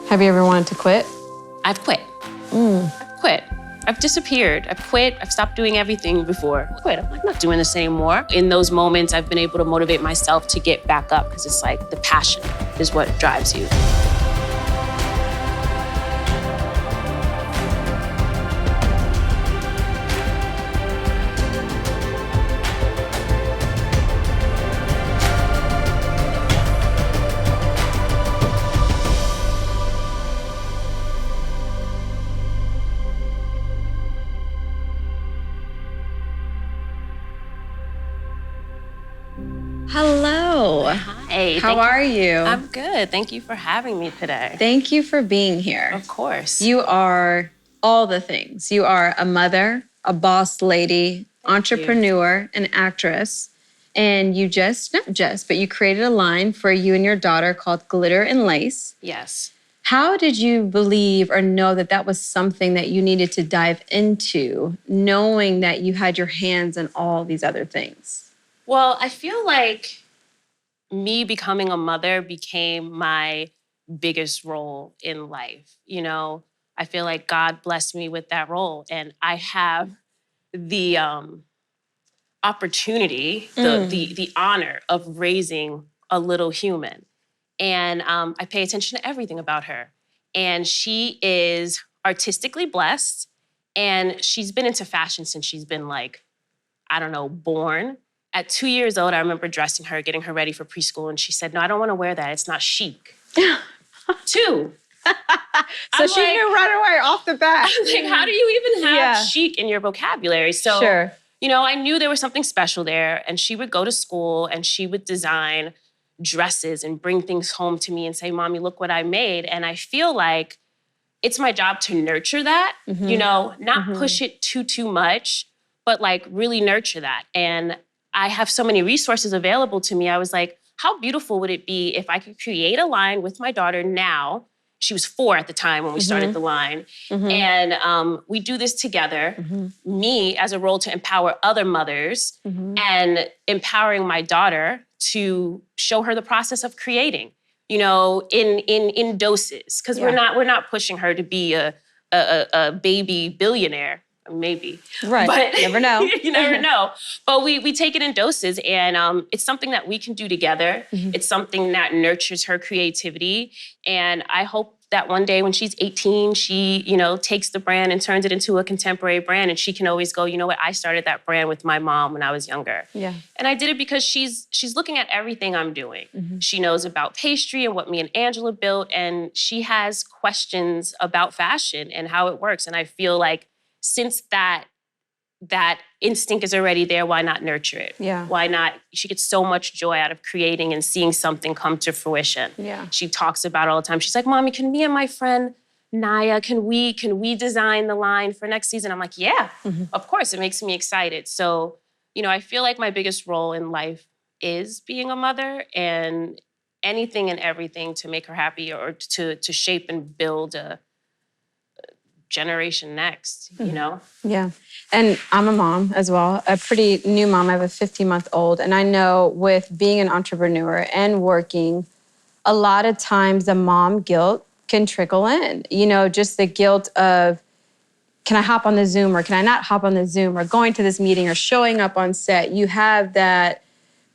Have you ever wanted to quit? I've quit. I've quit. I've disappeared. I've quit. I've stopped doing everything before. I quit. I'm like, not doing this anymore. In those moments, I've been able to motivate myself to get back up because it's like the passion is what drives you. Hello. Hi. How are you? I'm good. Thank you for having me today. Thank you for being here. Of course. You are all the things. You are a mother, a boss lady, entrepreneur, an actress. And you but you created a line for you and your daughter called Glitter and Lace. Yes. How did you believe or know that that was something that you needed to dive into, knowing that you had your hands in all these other things? Well, I feel like me becoming a mother became my biggest role in life. You know, I feel like God blessed me with that role, and I have the opportunity, the honor of raising a little human. And I pay attention to everything about her. And she is artistically blessed, and she's been into fashion since she's been like, I don't know, born. At 2 years old, I remember dressing her, getting her ready for preschool, and she said, "No, I don't want to wear that. It's not chic." 2. So she knew right away off the bat. I'm like, how do you even have chic in your vocabulary? So, you know, I knew there was something special there, and she would go to school and she would design dresses and bring things home to me and say, "Mommy, look what I made." And I feel like it's my job to nurture that, you know, not push it too much, but like really nurture that. And I have so many resources available to me. I was like, how beautiful would it be if I could create a line with my daughter now? She was 4 at the time when we started the line. And we do this together, me as a role to empower other mothers and empowering my daughter to show her the process of creating, you know, in doses. Because we're not pushing her to be a baby billionaire. Maybe. Right. But never know. You never know. But we take it in doses, and it's something that we can do together. It's something that nurtures her creativity. And I hope that one day when she's 18, she, you know, takes the brand and turns it into a contemporary brand, and she can always go, you know what, I started that brand with my mom when I was younger. Yeah. And I did it because she's looking at everything I'm doing. She knows about pastry and what me and Angela built, and she has questions about fashion and how it works. And I feel like since that instinct is already there, why not nurture it? Yeah. Why not? She gets so much joy out of creating and seeing something come to fruition. Yeah. She talks about it all the time. She's like, "Mommy, can me and my friend Naya, can we design the line for next season?" I'm like, yeah, of course. It makes me excited. So, you know, I feel like my biggest role in life is being a mother, and anything and everything to make her happy or to shape and build a generation next, you know? Yeah. And I'm a mom as well, a pretty new mom. I have a 15-month-old. And I know with being an entrepreneur and working, a lot of times the mom guilt can trickle in. You know, just the guilt of, can I hop on the Zoom or can I not hop on the Zoom, or going to this meeting or showing up on set. You have that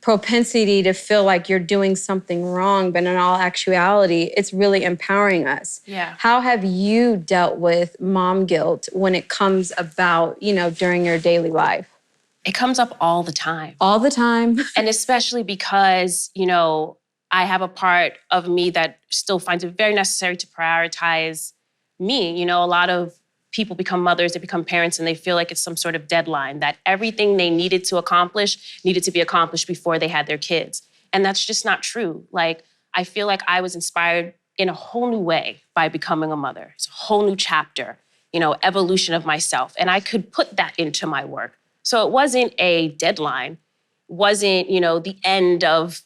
propensity to feel like you're doing something wrong, but in all actuality, it's really empowering us. Yeah. How have you dealt with mom guilt when it comes about, you know, during your daily life? It comes up all the time. All the time. And especially because, you know, I have a part of me that still finds it very necessary to prioritize me. You know, a lot of people become mothers, they become parents, and they feel like it's some sort of deadline, that everything they needed to accomplish needed to be accomplished before they had their kids. And that's just not true. Like, I feel like I was inspired in a whole new way by becoming a mother. It's a whole new chapter, you know, evolution of myself. And I could put that into my work. So it wasn't a deadline, wasn't, you know, the end of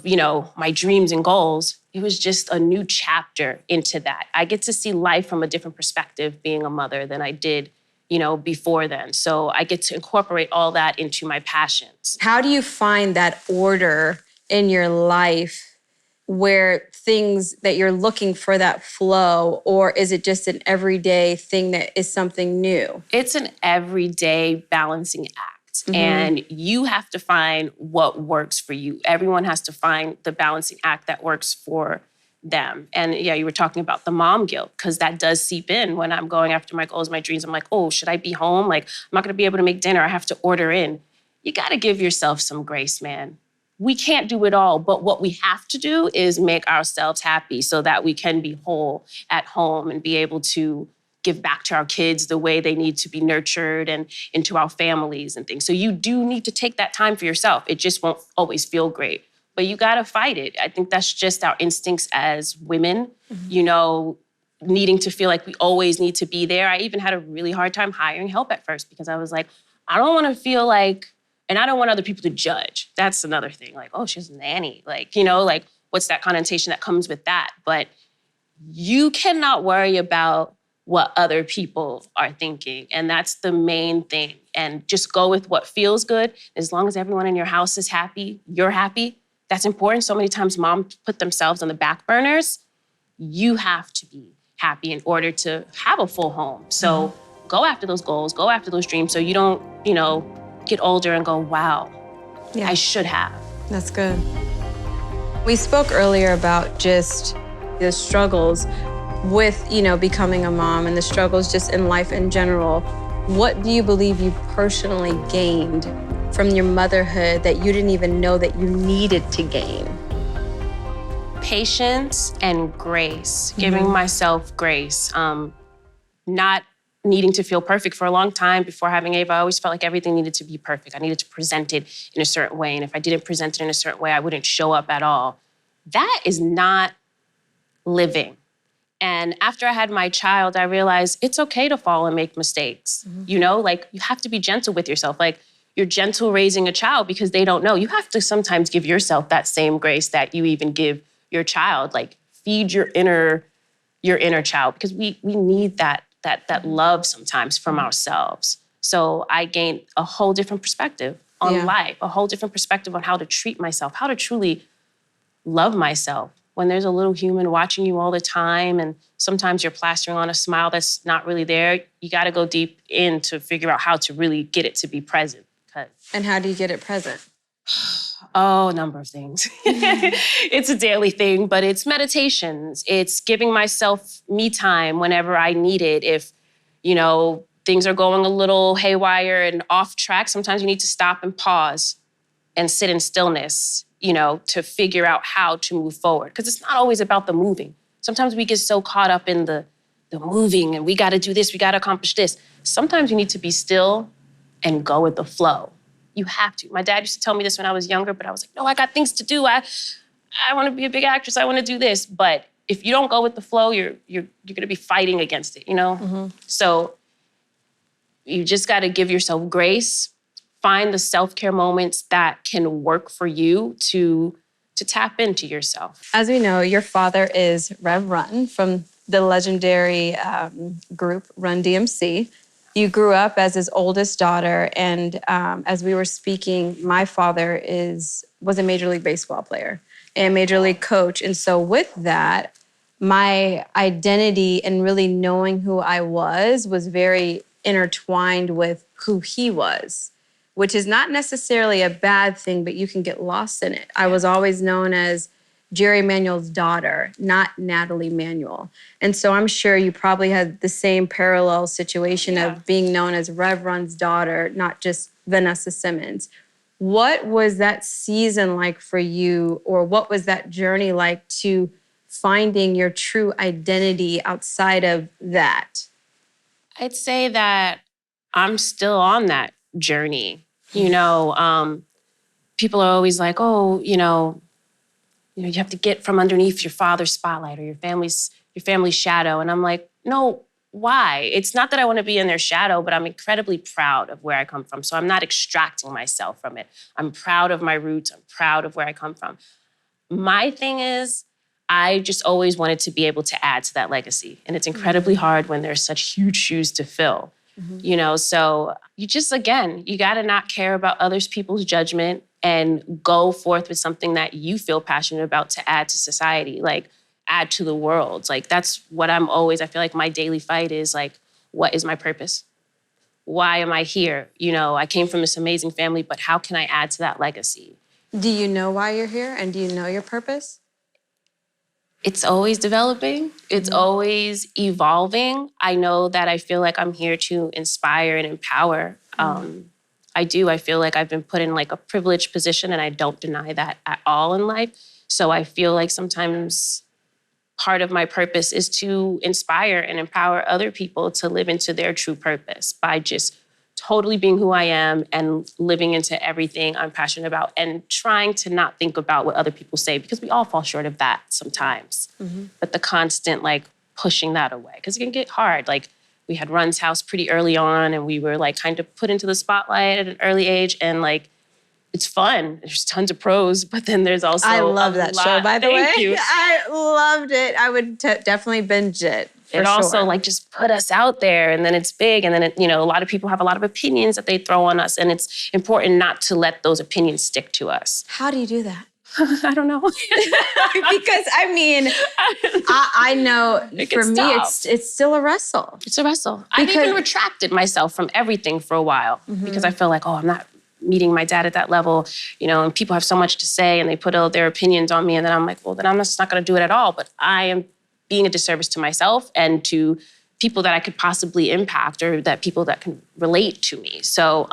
you know, my dreams and goals. It was just a new chapter into that. I get to see life from a different perspective being a mother than I did, you know, before then. So I get to incorporate all that into my passions. How do you find that order in your life where things that you're looking for that flow, or is it just an everyday thing that is something new? It's an everyday balancing act. And you have to find what works for you. Everyone has to find the balancing act that works for them. And yeah, you were talking about the mom guilt, because that does seep in when I'm going after my goals, my dreams. I'm like, oh, should I be home? Like, I'm not gonna be able to make dinner. I have to order in. You gotta give yourself some grace, man. We can't do it all, but what we have to do is make ourselves happy so that we can be whole at home and be able to give back to our kids the way they need to be nurtured and into our families and things. So you do need to take that time for yourself. It just won't always feel great, but you gotta fight it. I think that's just our instincts as women, you know, needing to feel like we always need to be there. I even had a really hard time hiring help at first because I was like, I don't wanna feel like, and I don't want other people to judge. That's another thing. Like, oh, she's a nanny. Like, you know, like what's that connotation that comes with that? But you cannot worry about what other people are thinking. And that's the main thing. And just go with what feels good. As long as everyone in your house is happy, you're happy. That's important. So many times moms put themselves on the back burners. You have to be happy in order to have a full home. So go after those goals, go after those dreams so you don't, you know, get older and go, wow, I should have. That's good. We spoke earlier about just the struggles with, you know, becoming a mom and the struggles just in life in general. What do you believe you personally gained from your motherhood that you didn't even know that you needed to gain? Patience and grace, giving myself grace, not needing to feel perfect. For a long time before having Ava, I always felt like everything needed to be perfect. I needed to present it in a certain way. And if I didn't present it in a certain way, I wouldn't show up at all. That is not living. And after I had my child, I realized it's okay to fall and make mistakes. You know, like you have to be gentle with yourself. Like you're gentle raising a child because they don't know. You have to sometimes give yourself that same grace that you even give your child. Like feed your inner child, because we need that love sometimes from ourselves. So I gained a whole different perspective on life, a whole different perspective on how to treat myself, how to truly love myself. When there's a little human watching you all the time and sometimes you're plastering on a smile that's not really there, you gotta go deep in to figure out how to really get it to be present. And how do you get it present? Oh, a number of things. It's a daily thing, but it's meditations. It's giving myself me time whenever I need it. If, you know, things are going a little haywire and off track, sometimes you need to stop and pause and sit in stillness, you know, to figure out how to move forward. Because it's not always about the moving. Sometimes we get so caught up in the moving and we gotta do this, we gotta accomplish this. Sometimes you need to be still and go with the flow. You have to. My dad used to tell me this when I was younger, but I was like, no, I got things to do. I want to be a big actress. I want to do this. But if you don't go with the flow, you're going to be fighting against it, you know? So you just got to give yourself grace, find the self-care moments that can work for you to tap into yourself. As we know, your father is Rev Run from the legendary group Run DMC. You grew up as his oldest daughter, and as we were speaking, my father was a Major League Baseball player and Major League coach. And so with that, my identity and really knowing who I was very intertwined with who he was, which is not necessarily a bad thing, but you can get lost in it. I was always known as Jerry Manuel's daughter, not Natalie Manuel. And so I'm sure you probably had the same parallel situation of being known as Rev Run's daughter, not just Vanessa Simmons. What was that season like for you, or what was that journey like to finding your true identity outside of that? I'd say that I'm still on that journey. You know, people are always like, oh, you have to get from underneath your father's spotlight or your family's shadow. And I'm like, no, why? It's not that I want to be in their shadow, but I'm incredibly proud of where I come from. So I'm not extracting myself from it. I'm proud of my roots. I'm proud of where I come from. My thing is, I just always wanted to be able to add to that legacy. And it's incredibly hard when there's such huge shoes to fill. You know, so you just, again, you got to not care about other people's judgment and go forth with something that you feel passionate about to add to society, like add to the world. Like that's what I feel like my daily fight is like, what is my purpose? Why am I here? You know, I came from this amazing family, but how can I add to that legacy? Do you know why you're here and do you know your purpose? It's always developing. It's always evolving. I know that I feel like I'm here to inspire and empower. I do. I feel like I've been put in like a privileged position and I don't deny that at all in life. So I feel like sometimes part of my purpose is to inspire and empower other people to live into their true purpose by just totally being who I am and living into everything I'm passionate about and trying to not think about what other people say because we all fall short of that sometimes. But the constant like pushing that away because it can get hard. Like we had Run's House pretty early on and we were like kind of put into the spotlight at an early age and like it's fun. There's tons of pros, but then there's also I love that show, by the way. Thank you. I loved it. I would definitely binge it. It also like just put us out there and then it's big and then, a lot of people have a lot of opinions that they throw on us and it's important not to let those opinions stick to us. How do you do that? I don't know. Because I mean, I know for me, it's still a wrestle. It's a wrestle. I've even retracted myself from everything for a while because I feel like, I'm not meeting my dad at that level, and people have so much to say and they put all their opinions on me and then I'm like, well, then I'm just not going to do it at all. But I am being a disservice to myself and to people that I could possibly impact or that people that can relate to me. So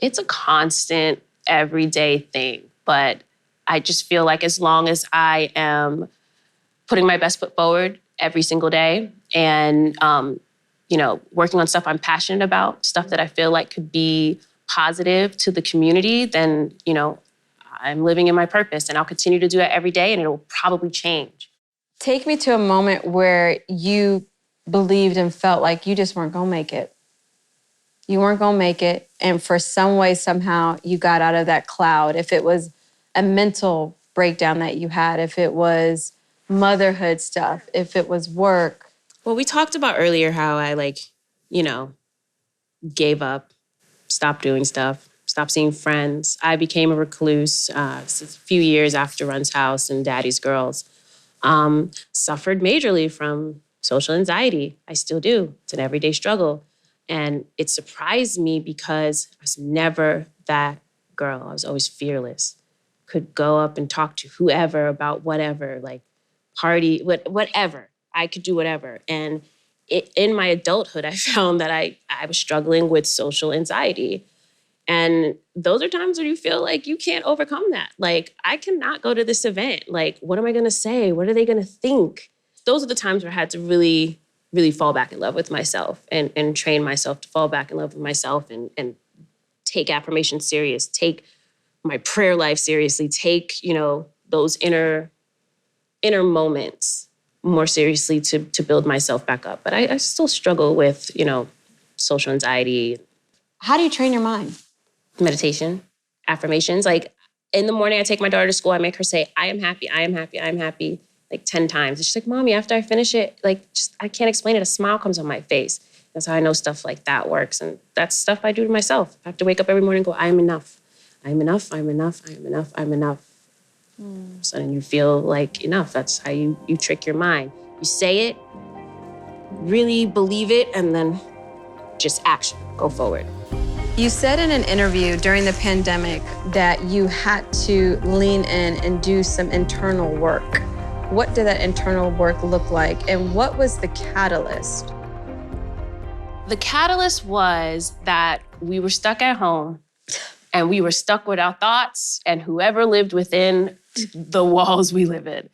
it's a constant, everyday thing. But I just feel like as long as I am putting my best foot forward every single day and, working on stuff I'm passionate about, stuff that I feel like could be positive to the community, then, I'm living in my purpose and I'll continue to do it every day and it'll probably change. Take me to a moment where you believed and felt like you just weren't gonna make it. You weren't gonna make it, and for some way, somehow, you got out of that cloud. If it was a mental breakdown that you had, if it was motherhood stuff, if it was work. Well, we talked about earlier how I gave up, stopped doing stuff, stopped seeing friends. I became a recluse a few years after Run's House and Daddy's Girls. Suffered majorly from social anxiety. I still do. It's an everyday struggle. And it surprised me because I was never that girl. I was always fearless. Could go up and talk to whoever about whatever, like party, whatever. I could do whatever. And in my adulthood, I found that I was struggling with social anxiety. And those are times when you feel like you can't overcome that. Like, I cannot go to this event. Like, what am I going to say? What are they going to think? Those are the times where I had to really, really fall back in love with myself and train myself to fall back in love with myself and take affirmation serious, take my prayer life seriously, take, those inner moments more seriously to build myself back up. But I still struggle with, social anxiety. How do you train your mind? Meditation, affirmations. Like in the morning, I take my daughter to school. I make her say, I am happy, I am happy, I am happy, like 10 times. And she's like, Mommy, after I finish it, I can't explain it. A smile comes on my face. That's how I know stuff like that works. And that's stuff I do to myself. I have to wake up every morning and go, I am enough. I am enough, I am enough, I am enough, I am enough. So then you feel like enough. That's how you trick your mind. You say it, really believe it, and then just action, go forward. You said in an interview during the pandemic that you had to lean in and do some internal work. What did that internal work look like, and what was the catalyst? The catalyst was that we were stuck at home and we were stuck with our thoughts and whoever lived within the walls we live in.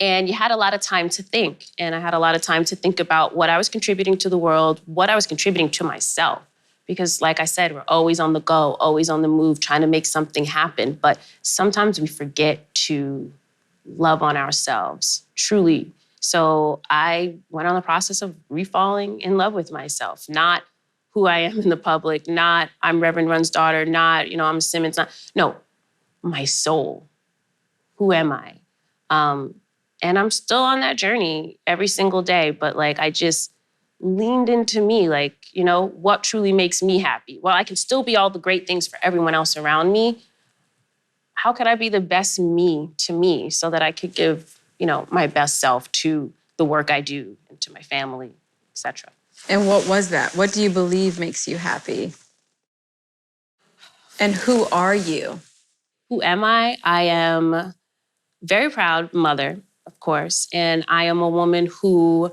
And you had a lot of time to think. And I had a lot of time to think about what I was contributing to the world, what I was contributing to myself. Because like I said, we're always on the go, always on the move, trying to make something happen. But sometimes we forget to love on ourselves, truly. So I went on the process of refalling in love with myself, not who I am in the public, not I'm Reverend Run's daughter, not, I'm Simmons, no, my soul. Who am I? And I'm still on that journey every single day. But I just leaned into me, like, what truly makes me happy? Well, I can still be all the great things for everyone else around me. How could I be the best me to me so that I could give, my best self to the work I do and to my family, etc. And what was that? What do you believe makes you happy? And who are you? Who am I? I am a very proud mother, of course, and I am a woman who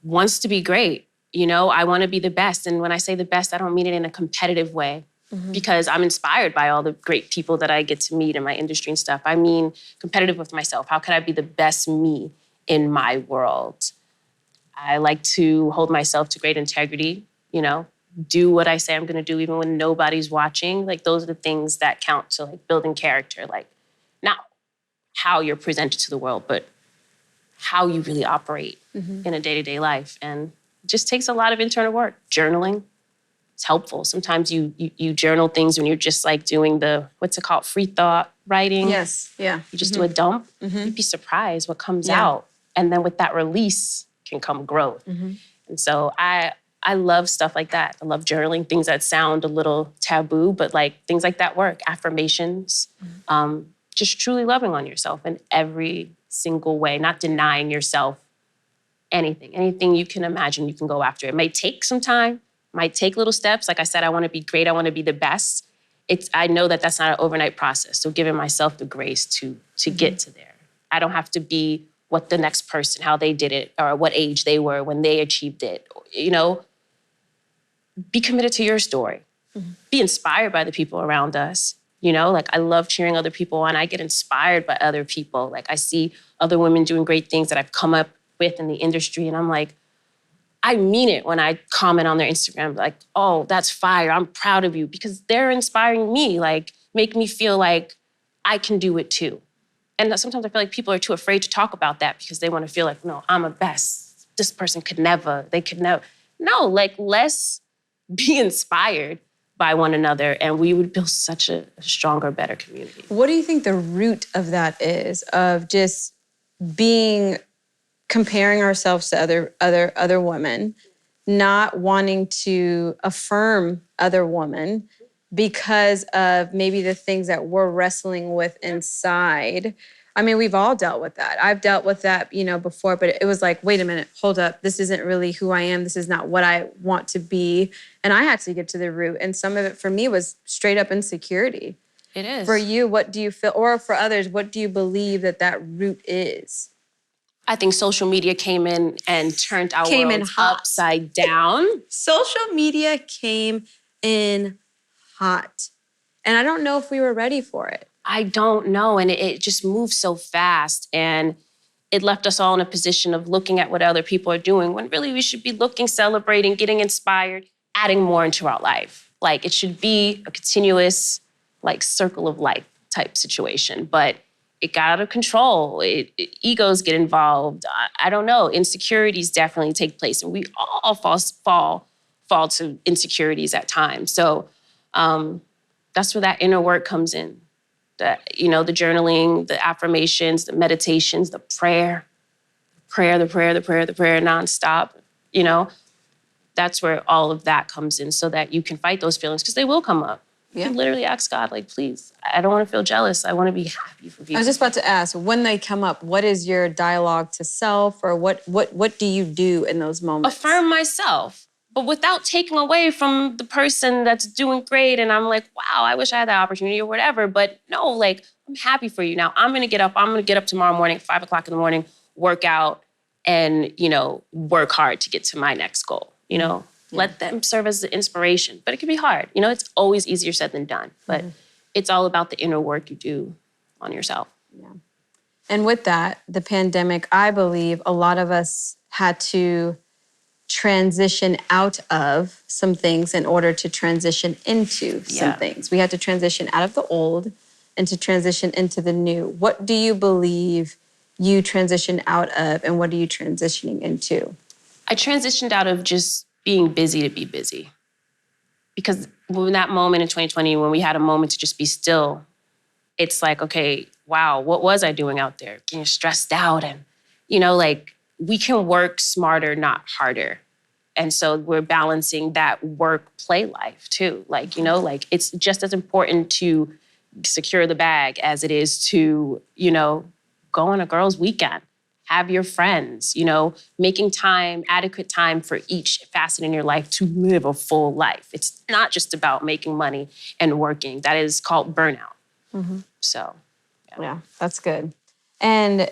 wants to be great. I want to be the best. And when I say the best, I don't mean it in a competitive way because I'm inspired by all the great people that I get to meet in my industry and stuff. I mean competitive with myself. How could I be the best me in my world? I like to hold myself to great integrity, do what I say I'm going to do even when nobody's watching. Like, those are the things that count to, like, building character. Like, not how you're presented to the world, but how you really operate in a day-to-day life. And it just takes a lot of internal work. Journaling, it's helpful. Sometimes you journal things when you're just, like, doing what's it called, free thought writing. Yes, yeah. You just do a dump. You'd be surprised what comes Yeah. out. And then with that release can come growth. And so I love stuff like that. I love journaling, things that sound a little taboo, but, like, things like that work. Affirmations, just truly loving on yourself in every single way, not denying yourself anything. Anything you can imagine, you can go after. It may take some time, might take little steps. Like I said, I want to be great. I want to be the best. I know that that's not an overnight process. So giving myself the grace to get to there. I don't have to be what the next person, how they did it, or what age they were when they achieved it. Be committed to your story. Be inspired by the people around us. Like, I love cheering other people on. I get inspired by other people. Like, I see other women doing great things that I've come up with in the industry. And I'm like, I mean it when I comment on their Instagram, like, oh, that's fire. I'm proud of you, because they're inspiring me, like, make me feel like I can do it too. And sometimes I feel like people are too afraid to talk about that because they want to feel like, no, I'm a best. This person could never, they could never. No, like, let's be inspired by one another, and we would build such a stronger, better community. What do you think the root of that is, of just comparing ourselves to other women, not wanting to affirm other women because of maybe the things that we're wrestling with inside? I mean, we've all dealt with that. I've dealt with that, before, but it was like, wait a minute, hold up. This isn't really who I am. This is not what I want to be. And I had to get to the root. And some of it for me was straight up insecurity. It is. For you, what do you feel? Or for others, what do you believe that root is? I think social media came in and turned our world upside down. Social media came in hot. And I don't know if we were ready for it. I don't know. And it just moved so fast. And it left us all in a position of looking at what other people are doing when really we should be looking, celebrating, getting inspired, adding more into our life. Like, it should be a continuous, like, circle of life type situation. But it got out of control. Egos get involved. I don't know. Insecurities definitely take place. And we all fall to insecurities at times. So that's where that inner work comes in. The journaling, the affirmations, the meditations, the prayer nonstop. That's where all of that comes in, so that you can fight those feelings, because they will come up. You can literally ask God, like, please, I don't want to feel jealous. I want to be happy for people. I was just about to ask, when they come up, what is your dialogue to self, or what do you do in those moments? Affirm myself, but without taking away from the person that's doing great. And I'm like, wow, I wish I had that opportunity or whatever. But no, like, I'm happy for you. Now I'm going to get up tomorrow morning, 5 o'clock in the morning, work out, and, work hard to get to my next goal, Let them serve as the inspiration. But it can be hard. It's always easier said than done. But it's all about the inner work you do on yourself. Yeah. And with that, the pandemic, I believe a lot of us had to transition out of some things in order to transition into some things. We had to transition out of the old and to transition into the new. What do you believe you transitioned out of, and what are you transitioning into? I transitioned out of just being busy to be busy. Because in that moment in 2020, when we had a moment to just be still, it's like, okay, wow, what was I doing out there? Being stressed out. And, like, we can work smarter, not harder. And so we're balancing that work-play life too. Like, you know, like it's just as important to secure the bag as it is to, you know, go on a girls' weekend, have your friends, you know, making time, adequate time for each facet in your life to live a full life. It's not just about making money and working. That is called burnout. So, Yeah, that's good. And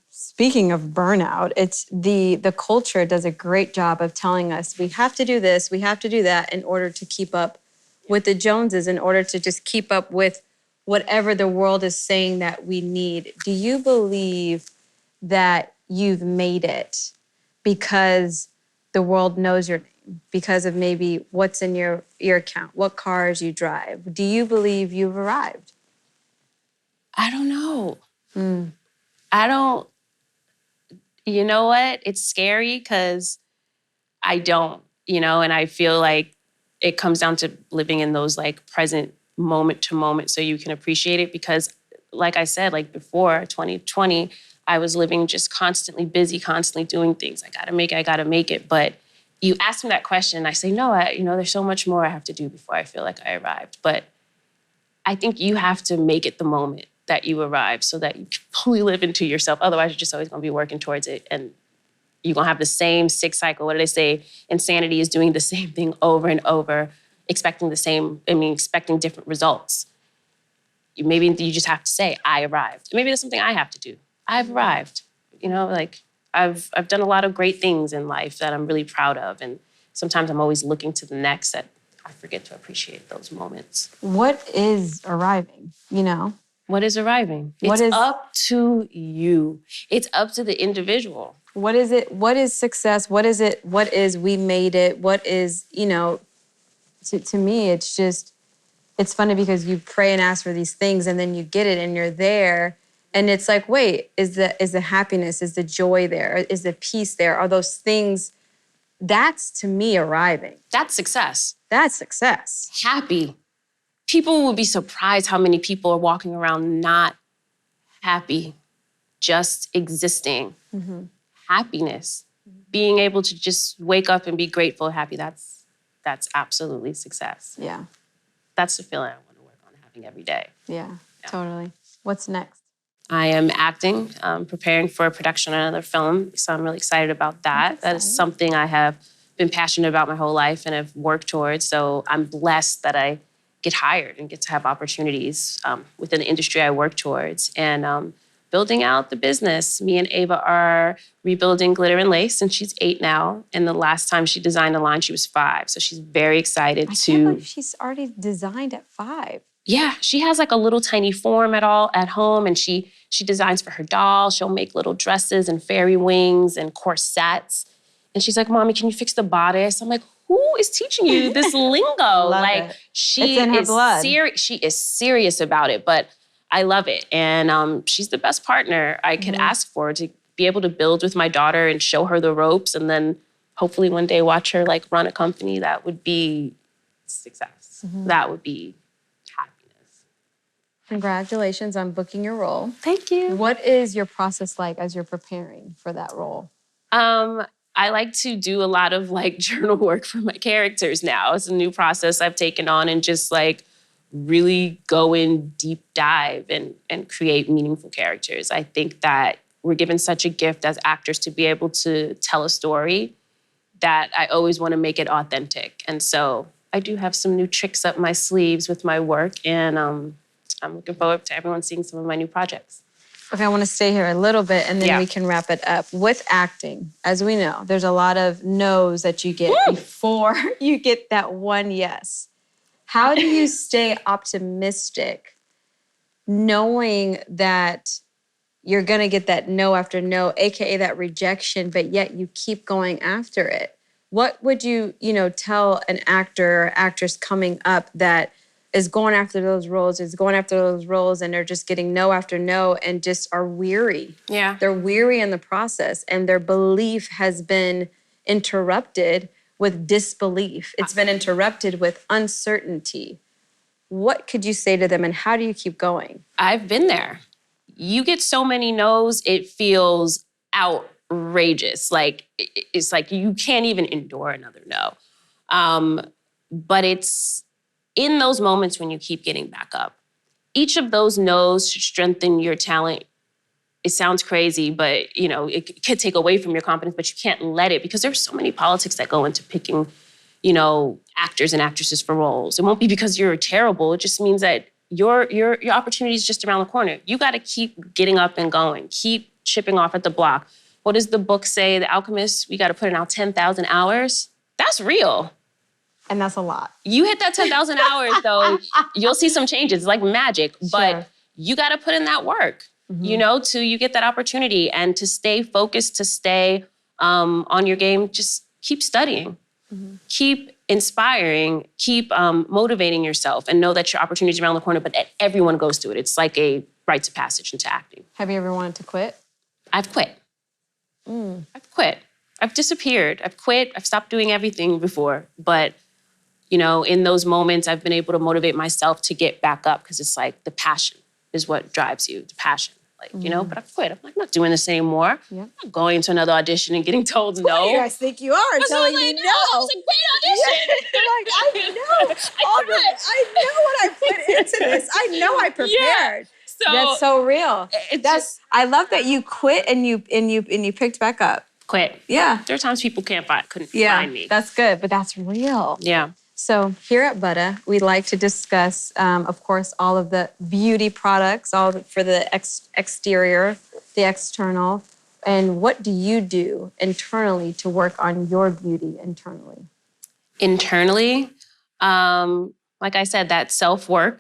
speaking of burnout, it's the culture does a great job of telling us we have to do this, we have to do that in order to keep up with the Joneses, in order to just keep up with whatever the world is saying that we need. Do you believe that you've made it because the world knows your name, because of maybe what's in your account, what cars you drive? Do you believe you've arrived? I don't know. I don't, you know what? It's scary because I don't, you know, and I feel like it comes down to living in those like present moment to moment so you can appreciate it because like I said, like before 2020, I was living just constantly busy, constantly doing things. I gotta make it. But you ask me that question and I say, no, you know, there's so much more I have to do before I feel like I arrived. But I think you have to make it the moment that you arrive so that you can fully live into yourself. Otherwise, you're just always gonna be working towards it. And you're gonna have the same sick cycle. What do they say? Insanity is doing the same thing over and over, expecting different results. Maybe you just have to say, I arrived. Maybe that's something I have to do. I've arrived. You know, like I've done a lot of great things in life that I'm really proud of. And sometimes I'm always looking to the next that I forget to appreciate those moments. What is arriving, you know? What is arriving? It's up to you. It's up to the individual. What is it? What is success? What is it? What is we made it? What is, you know, to me, it's just, it's funny because you pray and ask for these things and then you get it and you're there. And it's like, wait, is the happiness, is the joy there? Is the peace there? Are those things, that's to me arriving. That's success. That's success. Happy. People will be surprised how many people are walking around not happy, just existing. Happiness. Being able to just wake up and be grateful, happy, that's absolutely success. Yeah. That's the feeling I want to work on having every day. Yeah, totally. What's next? I am acting, preparing for a production on another film, so I'm really excited about that. That is something I have been passionate about my whole life and have worked towards, so I'm blessed that I get hired and get to have opportunities within the industry I work towards. And building out the business. Me and Ava are rebuilding Glitter and Lace, and she's 8 now. And the last time she designed a line, she was 5. So she's very excited I can't believe she's already designed at 5. Yeah, she has like a little tiny form at home, and she designs for her doll. She'll make little dresses and fairy wings and corsets. And she's like, "Mommy, can you fix the bodice?" I'm like, "Who is teaching you this lingo?" Like it. she It's in her is blood. She is serious about it, but I love it. And she's the best partner I could ask for to be able to build with my daughter and show her the ropes, and then hopefully one day watch her like run a company. That would be success. That would be happiness. Congratulations on booking your role. Thank you. What is your process like as you're preparing for that role? I like to do a lot of like journal work for my characters now. It's a new process I've taken on, and just like really go in deep dive and create meaningful characters. I think that we're given such a gift as actors to be able to tell a story that I always want to make it authentic. And so I do have some new tricks up my sleeves with my work, and I'm looking forward to everyone seeing some of my new projects. Okay, I want to stay here a little bit and then Yeah. we can wrap it up. With acting, as we know, there's a lot of no's that you get before you get that one yes. How do you stay optimistic knowing that you're going to get that no after no, AKA that rejection, but yet you keep going after it? What would you tell an actor or actress coming up that is going after those roles, and they're just getting no after no and just are weary? Yeah. They're weary in the process, and their belief has been interrupted with disbelief. It's been interrupted with uncertainty. What could you say to them, and how do you keep going? I've been there. You get so many no's, it feels out outrageous. Like, it's like you can't even endure another no. But it's in those moments when you keep getting back up. Each of those no's should strengthen your talent. It sounds crazy, but it could take away from your confidence, but you can't let it, because there's so many politics that go into picking, actors and actresses for roles. It won't be because you're terrible. It just means that your opportunity is just around the corner. You got to keep getting up and going. Keep chipping off at the block. What does the book say? The Alchemist, we got to put in out 10,000 hours. That's real. And that's a lot. You hit that 10,000 hours, though, you'll see some changes. It's like magic. But you got to put in that work, till you get that opportunity. And to stay focused, to stay on your game, just keep studying. Keep inspiring. Keep motivating yourself. And know that your opportunity is around the corner, but everyone goes through it. It's like a rites of passage into acting. Have you ever wanted to quit? I've quit. I've quit. I've disappeared. I've quit. I've stopped doing everything before. But in those moments, I've been able to motivate myself to get back up, because it's like the passion is what drives you, the passion. But I've quit. I'm like, not doing this anymore. Yeah. I'm not going to another audition and getting told no. You guys think you are telling me no. It's a great audition. I know. I know what I put into this. I know I prepared. Yeah. So that's so real. I love that you quit and you picked back up. Quit. Yeah. There are times people couldn't find me. That's good, but that's real. Yeah. So here at Buttah, we like to discuss, of course, all of the beauty products, for the exterior, the external, and what do you do internally to work on your beauty internally? Internally, like I said, that self-work,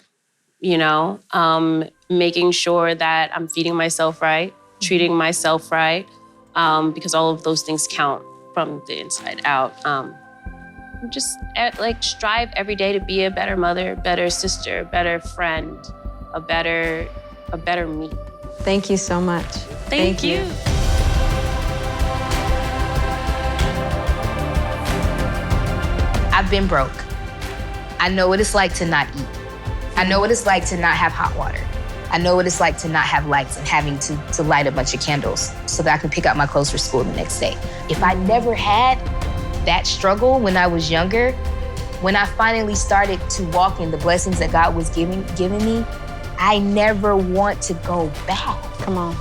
making sure that I'm feeding myself right, treating myself right, because all of those things count from the inside out. Just strive every day to be a better mother, better sister, better friend, a better me. Thank you so much. Thank you. I've been broke. I know what it's like to not eat. I know what it's like to not have hot water. I know what it's like to not have lights and having to light a bunch of candles so that I can pick out my clothes for school the next day. If I never had that struggle when I was younger, when I finally started to walk in the blessings that God was giving me, I never want to go back. Come on.